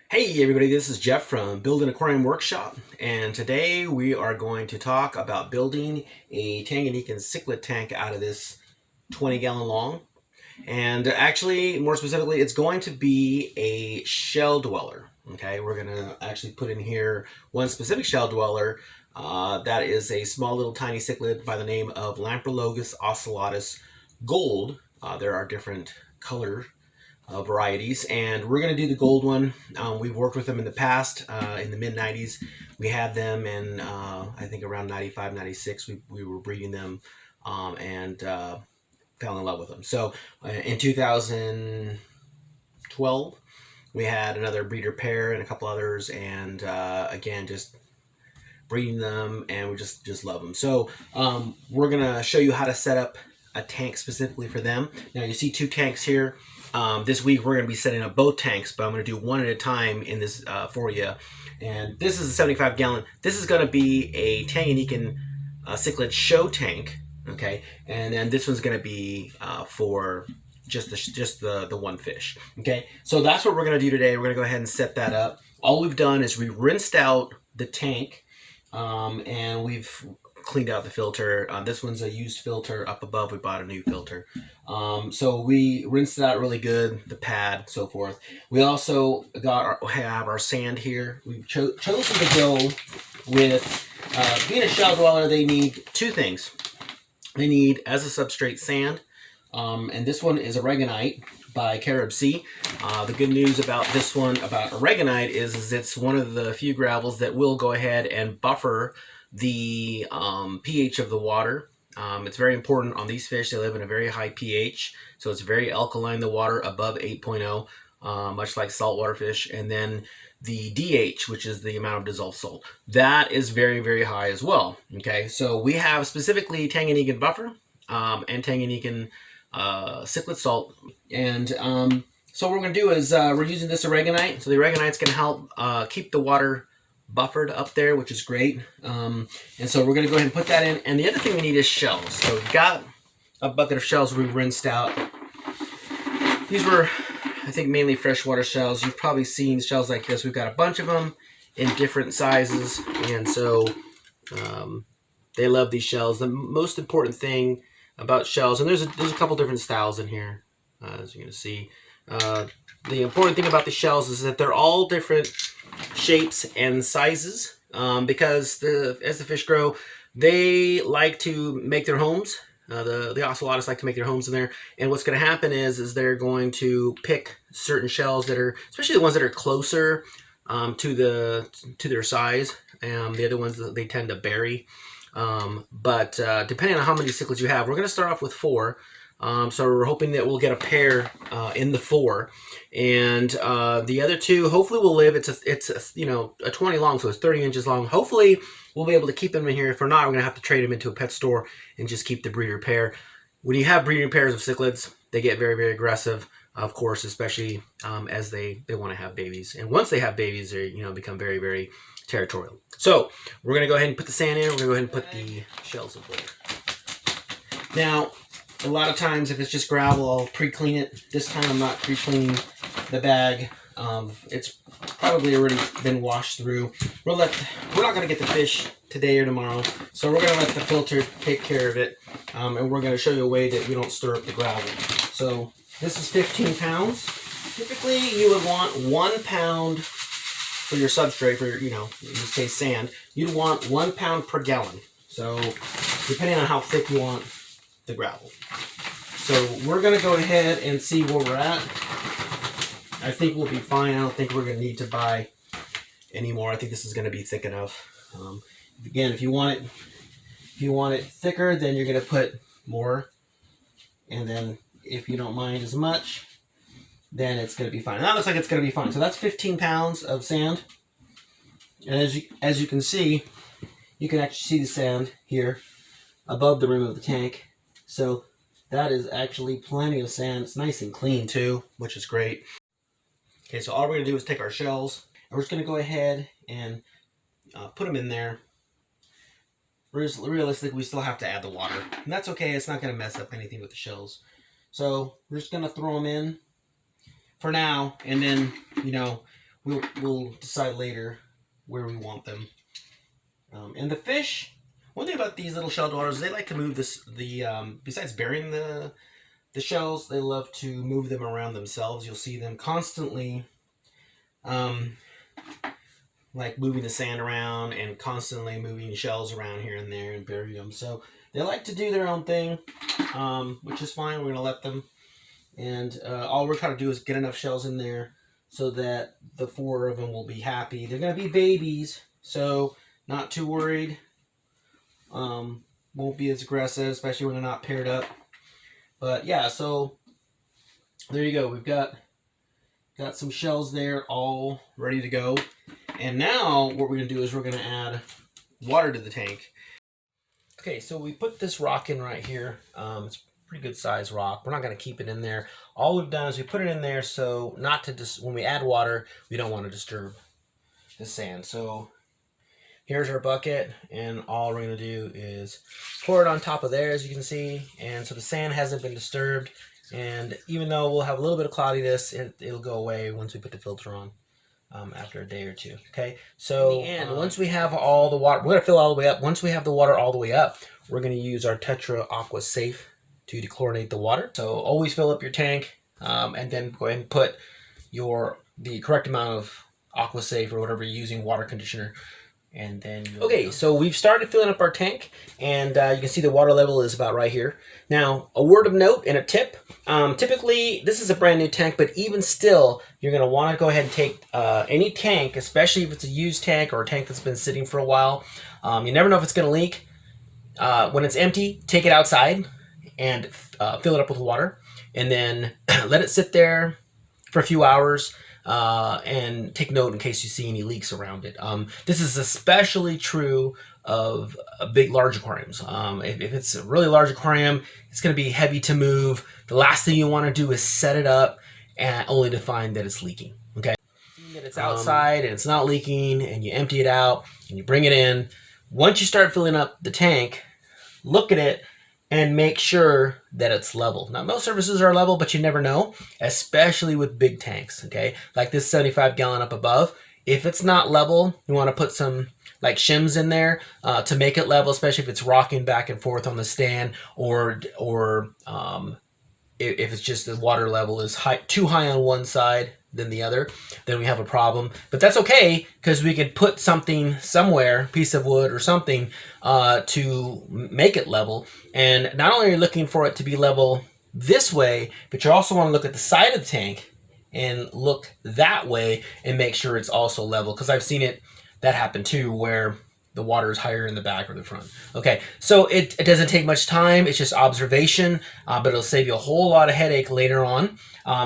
Hey everybody, this is Jeff from Build an Aquarium Workshop, and today we are going to talk about building a Tanganyikan Cichlid tank out of this 20-gallon long. And actually, more specifically, it's going to be a shell dweller. Okay, we're going to actually put in here one specific shell dweller. That is a small little tiny cichlid by the name of Lamprologus Ocellatus Gold. There are different colors. Varieties, and we're going to do the gold one. We've worked with them in the past, in the mid-90s. We had them in, I think around 95, 96, we were breeding them and fell in love with them. So in 2012, we had another breeder pair and a couple others, and again, just breeding them, and we just love them. So we're going to show you how to set up a tank specifically for them. Now you see two tanks here. This week we're going to be setting up both tanks, but I'm going to do one at a time in this for you. And this is a 75-gallon. This is going to be a Tanganyikan Cichlid show tank, okay? And then this one's going to be for just the one fish, okay? So that's what we're going to do today. We're going to go ahead and set that up. All we've done is we rinsed out the tank, and we've cleaned out the filter. This one's a used filter. Up above we bought a new filter. So we rinsed it out really good, the pad, so forth. We also have our sand here. We've chosen to go with, being a shell dweller, they need two things. They need, as a substrate, sand, and this one is Aragonite by Caribsea. The good news about this one, about Aragonite, is it's one of the few gravels that will go ahead and buffer the pH of the water. It's very important on these fish. They live in a very high pH, so it's very alkaline, the water above 8.0, much like saltwater fish. And then the DH, which is the amount of dissolved salt, that is very, very high as well. Okay, so we have specifically Tanganyikan buffer and Tanganyikan cichlid salt. And so what we're going to do is we're using this Aragonite. So the Aragonite's going to help keep the water buffered up there, which is great. And so we're going to go ahead and put that in. And the other thing we need is shells. So we've got a bucket of shells we rinsed out. These were, I think, mainly freshwater shells. You've probably seen shells like this. We've got a bunch of them in different sizes, and so they love these shells. The most important thing about shells, and there's a couple different styles in here, as you're going to see. The important thing about the shells is that they're all different shapes and sizes, because as the fish grow, they like to make their homes. The Ocellatus like to make their homes in there, and what's going to happen is they're going to pick certain shells that are, especially the ones that are closer to their size. The other ones they tend to bury. But depending on how many cichlids you have, we're going to start off with 4. So we're hoping that we'll get a pair in the 4, and the other 2 hopefully will live. It's a a 20 long, so it's 30 inches long. Hopefully we'll be able to keep them in here. If we're not, we're gonna have to trade them into a pet store and just keep the breeder pair. When you have breeding pairs of cichlids, they get very, very aggressive, of course, especially as they want to have babies. And once they have babies, they become very, very territorial. So we're gonna go ahead and put the sand in. We're gonna go ahead and put the shells in there. Now, a lot of times, if it's just gravel, I'll pre-clean it. This time I'm not pre-cleaning the bag. It's probably already been washed through. We're not going to get the fish today or tomorrow, so we're going to let the filter take care of it, and we're going to show you a way that we don't stir up the gravel. So this is 15 pounds. Typically, you would want 1 pound for your substrate, for in this case sand. You'd want 1 pound per gallon. So depending on how thick you want the gravel. So we're going to go ahead and see where we're at. I think we'll be fine. I don't think we're going to need to buy any more. I think this is going to be thick enough. Again, if you want it thicker, then you're going to put more. And then if you don't mind as much, then it's going to be fine. And that looks like it's going to be fine. So that's 15 pounds of sand. And as you can see, you can actually see the sand here above the rim of the tank. So that is actually plenty of sand. It's nice and clean too, which is great. Okay, so all we're going to do is take our shells, and we're just going to go ahead and put them in there realistically, we still have to add the water. And that's okay. It's not going to mess up anything with the shells. So we're just going to throw them in for now. And then, you know, we'll decide later where we want them. And the fish, one thing about these little shell dwellers, they like to move besides burying the shells, they love to move them around themselves. You'll see them constantly like moving the sand around and constantly moving shells around here and there and bury them. So they like to do their own thing, which is fine. We're going to let them. And all we're trying to do is get enough shells in there so that the 4 of them will be happy. They're going to be babies, so not too worried. Won't be as aggressive, especially when they're not paired up. But yeah, so there you go. We've got some shells there all ready to go. And now what we're going to do is we're going to add water to the tank. Okay, so we put this rock in right here. It's a pretty good size rock. We're not going to keep it in there. All we've done is we put it in there so not to when we add water, we don't want to disturb the sand. So here's our bucket, and all we're going to do is pour it on top of there, as you can see. And so the sand hasn't been disturbed. And even though we'll have a little bit of cloudiness, it'll go away once we put the filter on after a day or two. Okay, so once we have all the water, we're going to fill all the way up. Once we have the water all the way up, we're going to use our Tetra Aqua Safe to dechlorinate the water. So always fill up your tank, and then go ahead and put the correct amount of Aqua Safe or whatever you're using, water conditioner. And then okay, so we've started filling up our tank, and you can see the water level is about right here. Now, a word of note and a tip. Typically, this is a brand new tank, but even still, you're going to want to go ahead and take any tank, especially if it's a used tank or a tank that's been sitting for a while. You never know if it's going to leak. When it's empty, take it outside and fill it up with water, and then let it sit there for a few hours. And take note in case you see any leaks around it. This is especially true of large aquariums. If it's a really large aquarium, it's going to be heavy to move. The last thing you want to do is set it up and only to find that it's leaking. Okay, that it's outside and it's not leaking, and you empty it out and you bring it in. Once you start filling up the tank, look at it and make sure that it's level. Now, most surfaces are level, but you never know, especially with big tanks, okay? Like this 75 gallon up above. If it's not level, you want to put some like shims in there to make it level, especially if it's rocking back and forth on the stand, or if it's just the water level is too high on one side than the other, then we have a problem. But that's okay, because we could put something somewhere, piece of wood or something, to make it level. And not only are you looking for it to be level this way, but you also want to look at the side of the tank and look that way and make sure it's also level, because I've seen that happen too, where the water is higher in the back or the front. Okay, so it doesn't take much time. It's just observation, but it'll save you a whole lot of headache later on.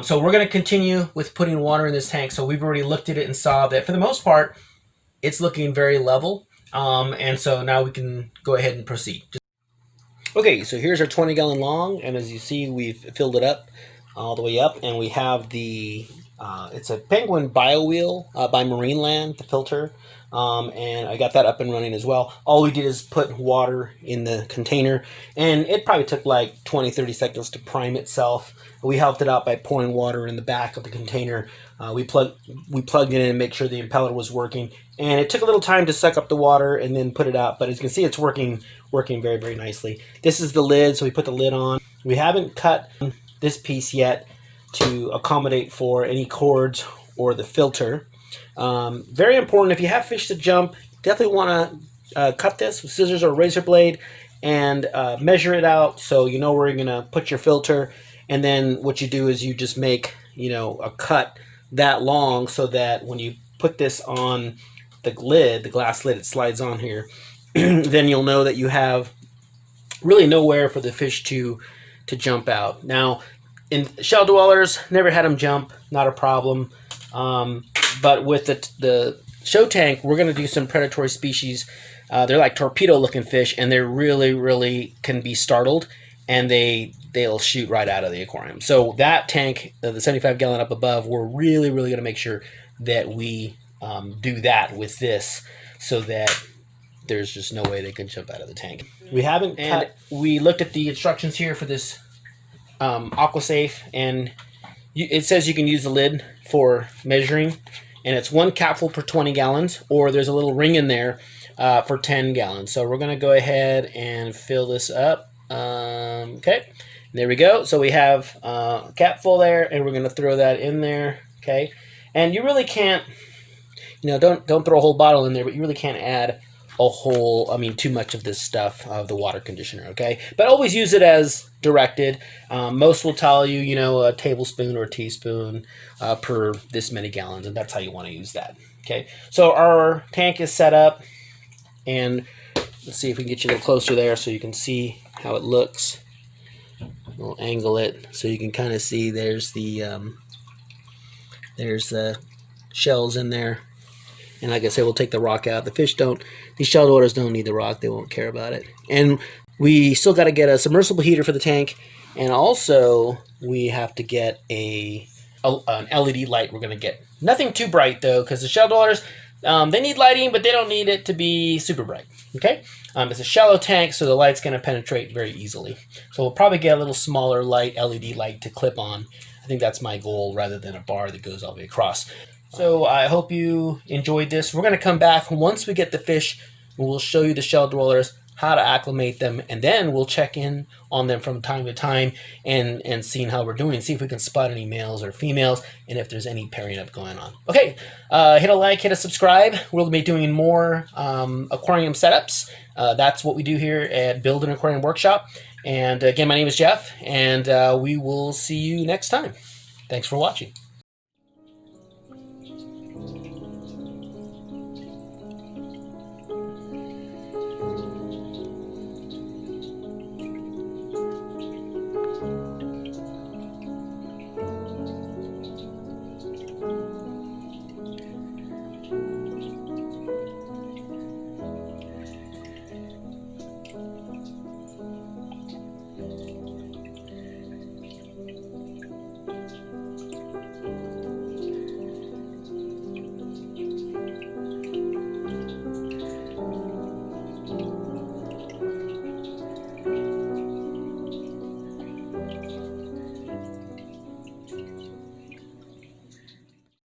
So we're going to continue with putting water in this tank. So we've already looked at it and saw that for the most part, it's looking very level. And so now we can go ahead and proceed. Okay, so here's our 20 gallon long, and as you see, we've filled it up all the way up, and we have it's a Penguin Biowheel by Marineland, the filter. And I got that up and running as well. All we did is put water in the container, and it probably took like 20-30 seconds to prime itself. We helped it out by pouring water in the back of the container. We plugged it in and make sure the impeller was working, and it took a little time to suck up the water and then put it out, but as you can see, it's working very, very nicely. This is the lid, so we put the lid on. We haven't cut this piece yet to accommodate for any cords or the filter. Very important, if you have fish to jump, definitely want to cut this with scissors or razor blade and measure it out so you know where you're going to put your filter. And then what you do is you just make, a cut that long so that when you put this on the lid, the glass lid, it slides on here, then you'll know that you have really nowhere for the fish to jump out. Now, in shell dwellers, never had them jump, not a problem. But with the show tank, we're going to do some predatory species. They're like torpedo-looking fish, and they really, really can be startled, and they'll shoot right out of the aquarium. So that tank, the 75 gallon up above, we're really, really going to make sure that we do that with this, so that there's just no way they can jump out of the tank. We haven't cut. We looked at the instructions here for this AquaSafe, and it says you can use the lid for measuring, and it's 1 capful per 20 gallons, or there's a little ring in there for 10 gallons. So we're going to go ahead and fill this up. Okay, there we go. So we have a capful there, and we're going to throw that in there. Okay, and you really can't, don't throw a whole bottle in there, but you really can't add too much of this stuff, of the water conditioner, okay? But always use it as directed. Most will tell you, a tablespoon or a teaspoon per this many gallons, and that's how you want to use that, okay? So our tank is set up, and let's see if we can get you a little closer there so you can see how it looks. We'll angle it so you can kind of see there's the shells in there. And like I said, we'll take the rock out. The fish don't, these shelldwellers don't need the rock. They won't care about it. And we still got to get a submersible heater for the tank. And also, we have to get an LED light we're going to get. Nothing too bright, though, because the shelldwellers, they need lighting, but they don't need it to be super bright. Okay? It's a shallow tank, so the light's going to penetrate very easily. So we'll probably get a little smaller light, LED light, to clip on. I think that's my goal, rather than a bar that goes all the way across. So I hope you enjoyed this. We're going to come back once we get the fish, and we'll show you the shelldwellers, how to acclimate them, and then we'll check in on them from time to time and seeing how we're doing, see if we can spot any males or females, and if there's any pairing up going on. Okay, hit a like, hit a subscribe. We'll be doing more aquarium setups. That's what we do here at Build an Aquarium Workshop. And again, my name is Jeff, and we will see you next time. Thanks for watching.